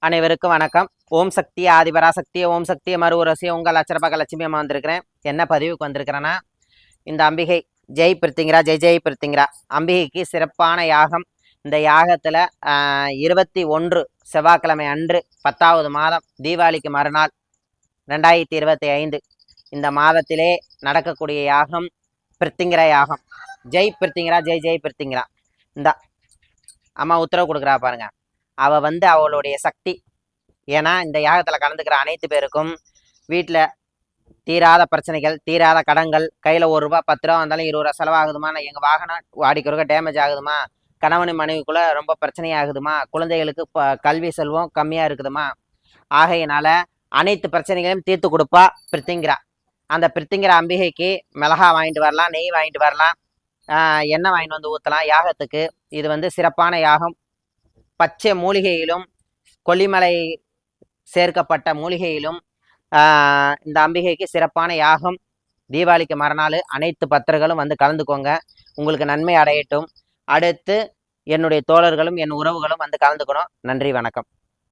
அனைவருக்கும் வணக்கம். ஓம் சக்தி ஆதிபராசக்தி, ஓம் சக்தி மறுவுரசி. உங்கள் அச்சரபாக லட்சுமி அம்மா வந்திருக்கிறேன். என்ன பதிவுக்கு வந்திருக்கிறேன்னா, இந்த அம்பிகை ஜெய் பிரித்திங்கிறா, ஜெய் ஜெய் பிரித்திங்கிறா அம்பிகைக்கு சிறப்பான யாகம். இந்த யாகத்தில் 21 செவ்வாய்க்கிழமை அன்று 10வது மாதம் தீபாவளிக்கு மறுநாள் 2025 இந்த மாதத்திலே நடக்கக்கூடிய யாகம் பிரித்திங்கிற யாகம். ஜெய் பிரித்திங்கிறா, ஜெய் ஜெய் பிரித்திங்கிறா. இந்த அம்மா உத்தரவு கொடுக்குறா பாருங்க. அவள் அவளுடைய சக்தி. ஏன்னா இந்த யாகத்தில் கலந்துக்கிற அனைத்து பேருக்கும் வீட்டில் தீராத பிரச்சனைகள், தீராத கடன்கள், கையில் ₹1 10 ரூபா வந்தாலும் 20 ரூபா செலவாகுதுமா, எங்கள் வாகனம் வாடிக்கிறவங்க டேமேஜ் ஆகுதுமா, கணவன் மனைவிக்குள்ளே ரொம்ப பிரச்சனையாகுதுமா, குழந்தைகளுக்கு கல்வி செல்வம் கம்மியாக இருக்குதுமா, ஆகையினால அனைத்து பிரச்சனைகளையும் தீர்த்து கொடுப்பா பிரித்திங்கிறா. அந்த பிரித்திங்கிற அம்பிகைக்கு மிளகா வாங்கிட்டு வரலாம், நெய் வாங்கிட்டு வரலாம், எண்ணெய் வாங்கிட்டு வந்து ஊற்றலாம் யாகத்துக்கு. இது சிறப்பான யாகம். பச்சை மூலிகையிலும் கொல்லிமலை சேர்க்கப்பட்ட மூலிகையிலும் இந்த அம்பிகைக்கு சிறப்பான யாகம். தீபாவளிக்கு மறுநாள் அனைத்து பக்தர்களும் கலந்துக்கோங்க. உங்களுக்கு நன்மை அடையட்டும். அடுத்து என்னுடைய தோழர்களும் என் உறவுகளும் கலந்துக்கணும். நன்றி, வணக்கம்.